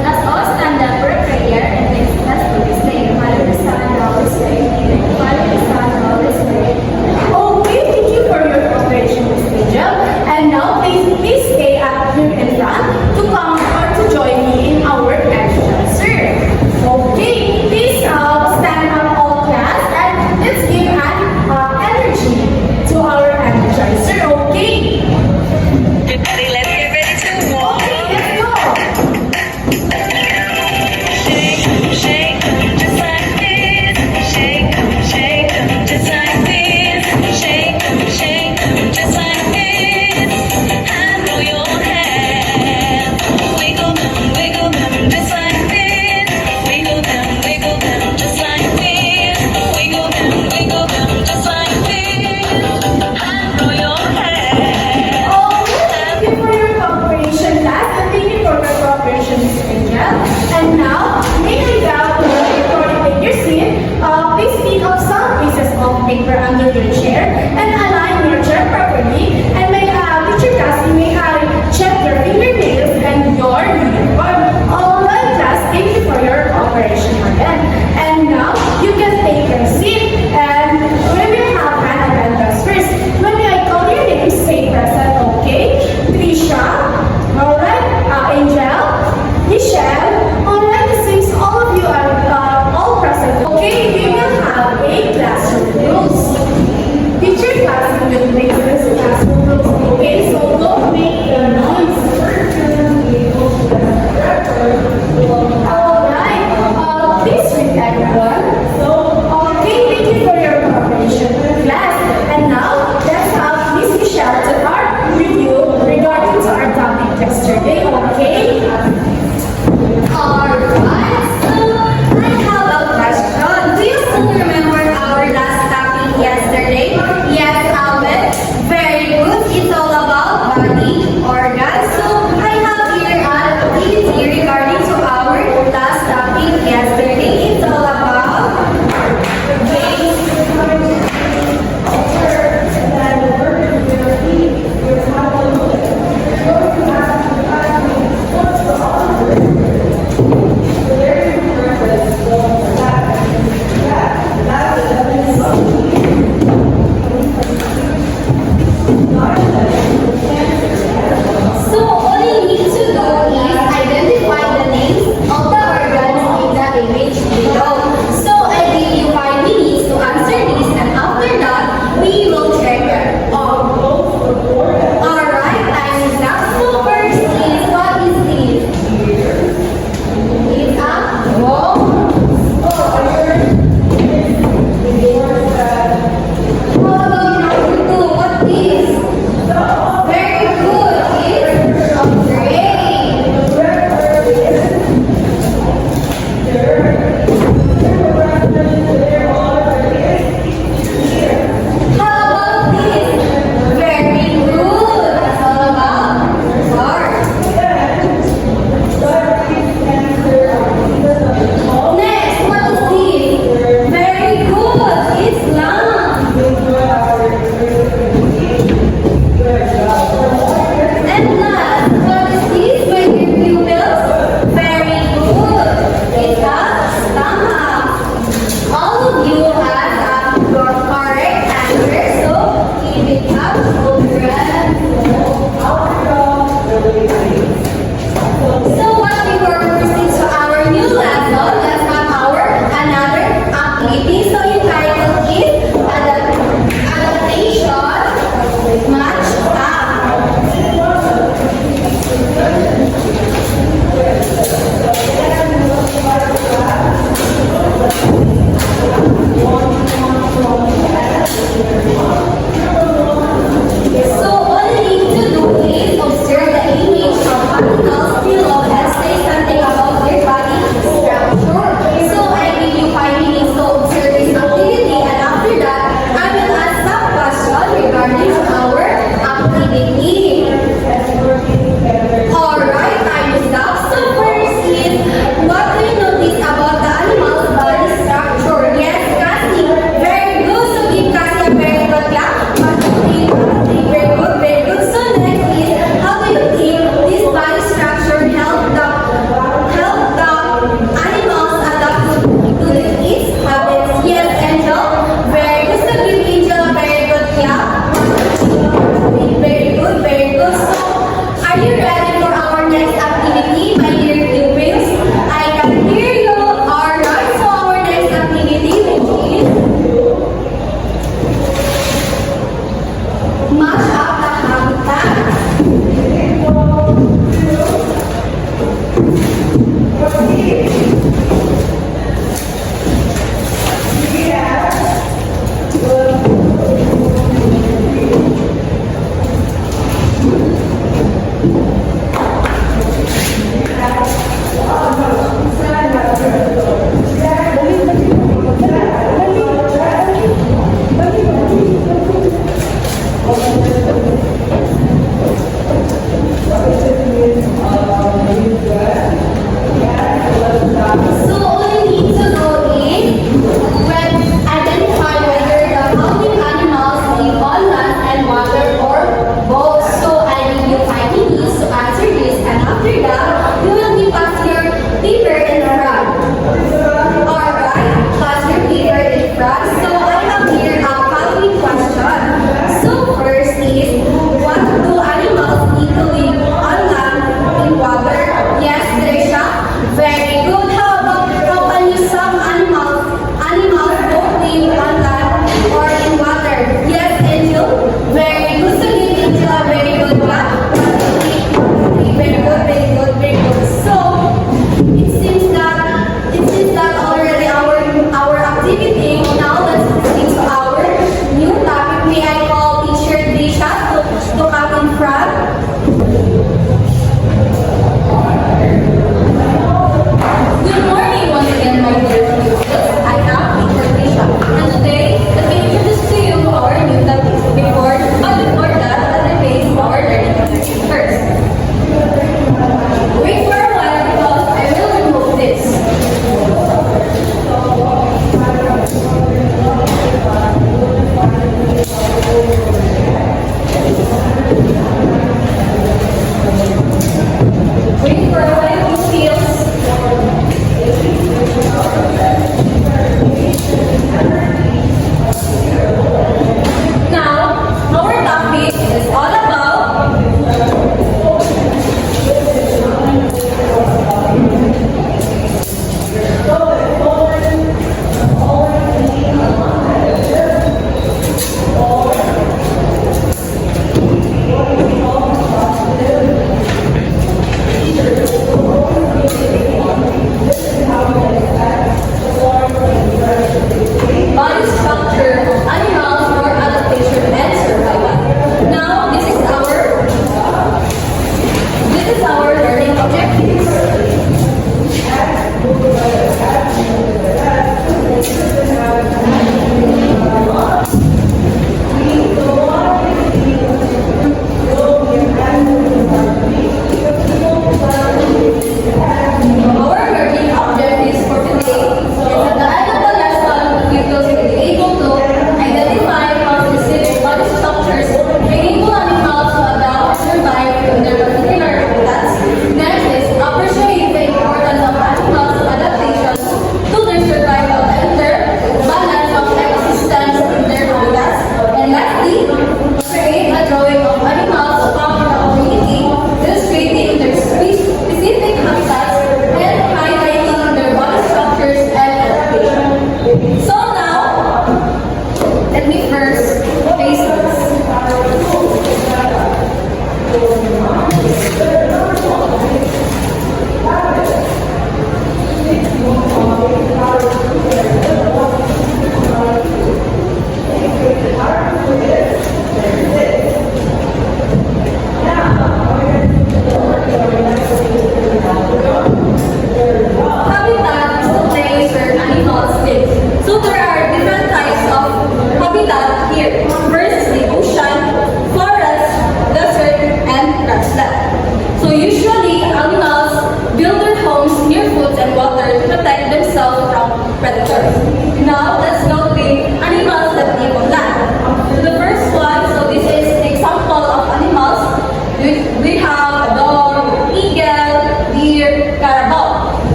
Let us all stand up for a prayer and next us to this name. Father, the Son, and the Holy Spirit. Father, the Son, and the Holy Spirit. Okay, thank you for your cooperation, Miss Angel. And now, please stay up here in front to come or to join me in our exercise. Okay, please stand up all class and let's give an energy to our exercise. Okay? Everybody, let's get ready to walk. Okay, let's go. Shake, shake, just like this. Shake, shake, just like this. Shake, shake, just like this. Handle your hand. Wiggle them, just like this. Wiggle them, just like this. Wiggle them, just like this. Handle your hand. Thank you for your cooperation, class, and thank you for your cooperation, Miss Angel. And now, may I grab before you take your seat, please pick up some pieces of paper under your chair and align your chair properly. And may teacher class, you may check your fingernails and your uniform. All right, class, thank you for your cooperation again. And now, you can take your seat and we will have an attendance first. When I call your name, say present, okay? Trisha, alright, Angel, Michelle, alright,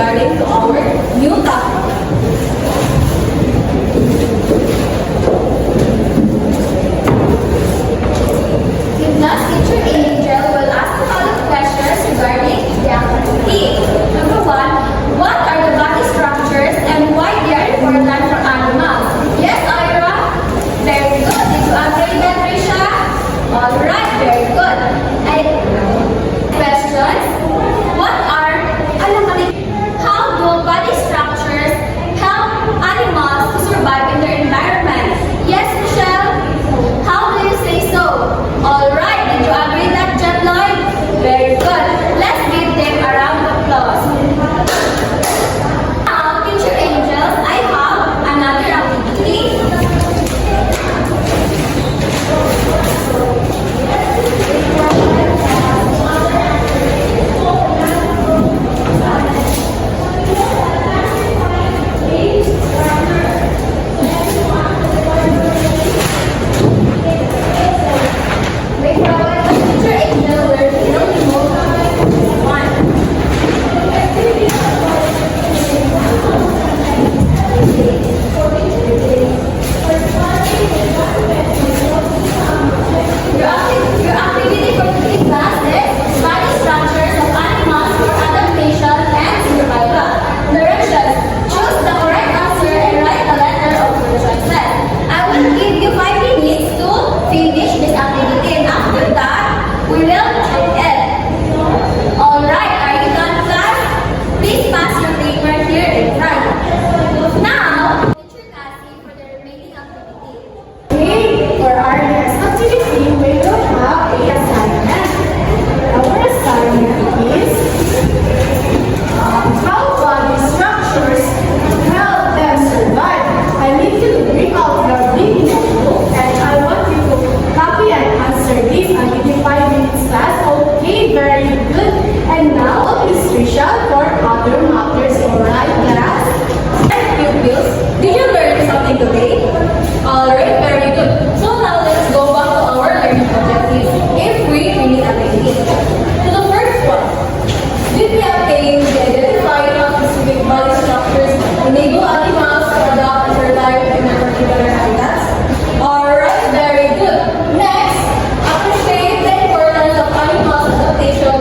regarding to our new topic. The class teacher Angel will ask a lot of questions regarding the activity. Number one, what are the body structures and why they are important for animals? Yes, Ira? Very good. Did you agree that, Risha? Alright, very good. And questions? What are how do body structures help animals to survive in their environment? Yes, Michelle? How do you say so? Alright, did you agree that, John Lloyd? Very good. Let's give them a round of applause. Now, teacher Angels, I have another activity. Wait for a while, teacher Angel, we're still remote. One. Your activity for today's class is body structures of animals for adaptation and survival. Directions. Choose the correct answer and write a letter of your choices. I will give you 5 minutes to finish this activity, and after that, we will check it. Alright, are you done, class? Please pass your paper here in front. Now, teacher Cassie for the remaining activity. Okay, for our next activity, we will have a assignment. Our assignment is how body structures help them survive. I need you to bring out your big notebook and I want you to copy and answer this. I'll give you 5 minutes class. Okay, very good. And now, Miss Trisha for other matters. Alright, class? Pupils, did you learn something today? Alright, very good. So now let's go back to our learning objectives if we really attain it. So the first one, did we obtain the identifying of specific body structures enable animals to adapt and survive in a particular habitats? Alright, very good. Next, appreciate the importance of animals adaptation